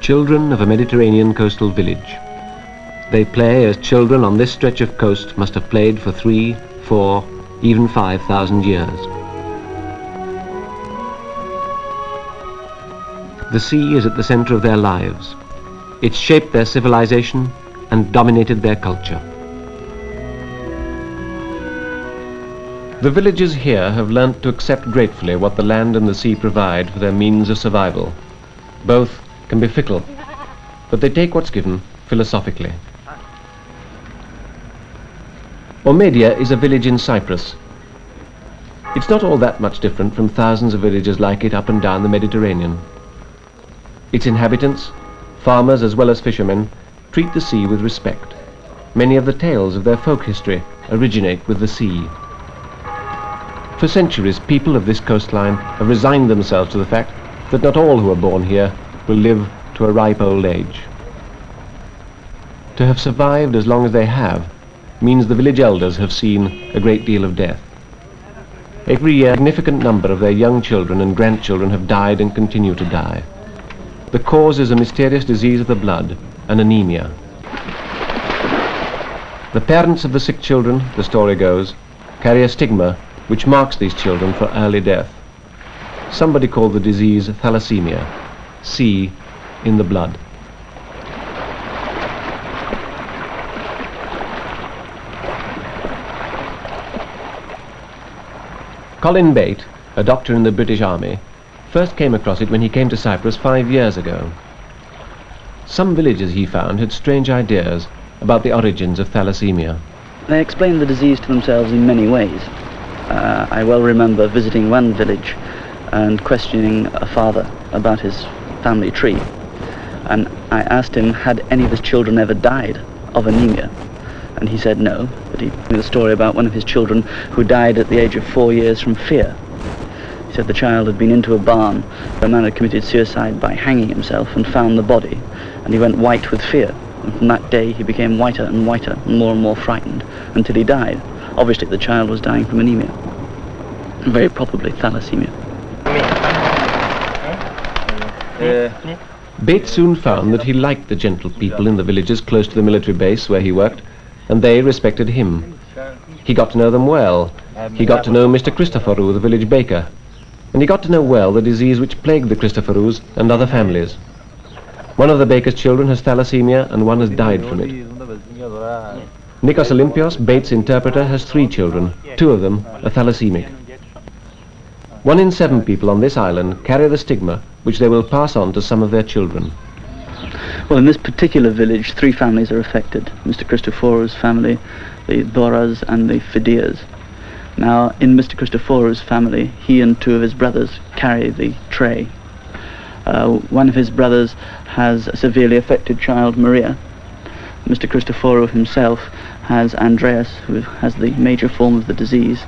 Children of a Mediterranean coastal village. They play as children on this stretch of coast must have played for 3, 4, even 5,000 years. The sea is at the center of their lives. It's shaped their civilization and dominated their culture. The villagers here have learnt to accept gratefully what the land and the sea provide for their means of survival. Both can be fickle, but they take what's given philosophically. Ormedia is a village in Cyprus. It's not all that much different from thousands of villages like it up and down the Mediterranean. Its inhabitants, farmers as well as fishermen, treat the sea with respect. Many of the tales of their folk history originate with the sea. For centuries, people of this coastline have resigned themselves to the fact that not all who are born here will live to a ripe old age. To have survived as long as they have means the village elders have seen a great deal of death. Every year, a significant number of their young children and grandchildren have died and continue to die. The cause is a mysterious disease of the blood, an anemia. The parents of the sick children, the story goes, carry a stigma which marks these children for early death. Somebody called the disease thalassemia, C in the blood. Colin Bate, a doctor in the British Army, first came across it when he came to Cyprus 5 years ago. Some villagers he found had strange ideas about the origins of thalassemia. They explained the disease to themselves in many ways. I well remember visiting one village and questioning a father about his family tree. And I asked him, had any of his children ever died of anemia? And he said no, but he told me the story about one of his children who died at the age of 4 years from fear. He said the child had been into a barn where a man had committed suicide by hanging himself and found the body, and he went white with fear. And from that day he became whiter and whiter and more frightened until he died. Obviously the child was dying from anemia, very probably thalassemia. Bates soon found that he liked the gentle people in the villages close to the military base where he worked, and they respected him. He got to know them well. He got to know Mr. Christoforou, the village baker, and he got to know well the disease which plagued the Christoforous and other families. One of the baker's children has thalassemia and one has died from it. Nikos Olympios, Bates' interpreter, has 3 children. 2 of them are thalassemic. 1 in 7 people on this island carry the stigma which they will pass on to some of their children. Well, in this particular village, 3 families are affected. Mr. Christoforou's family, the Doras and the Fidias. Now, in Mr. Christoforou's family, he and 2 of his brothers carry the tray. One of his brothers has a severely affected child, Maria. Mr. Christoforou himself has Andreas, who has the major form of the disease,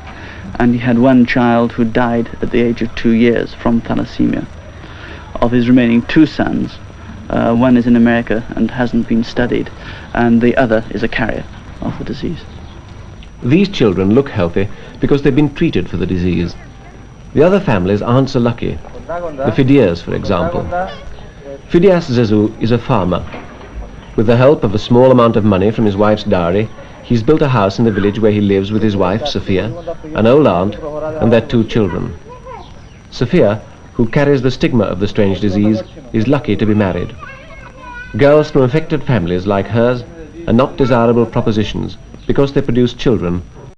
and he had 1 child who died at the age of 2 years from thalassemia. Of his remaining 2 sons, one is in America and hasn't been studied, and the other is a carrier of the disease. These children look healthy because they've been treated for the disease. The other families aren't so lucky. The Fidias, for example. Fidias Zezou is a farmer. With the help of a small amount of money from his wife's dowry, he's built a house in the village where he lives with his wife, Sophia, an old aunt, and their 2 children. Sophia, who carries the stigma of the strange disease, is lucky to be married. Girls from affected families like hers are not desirable propositions because they produce children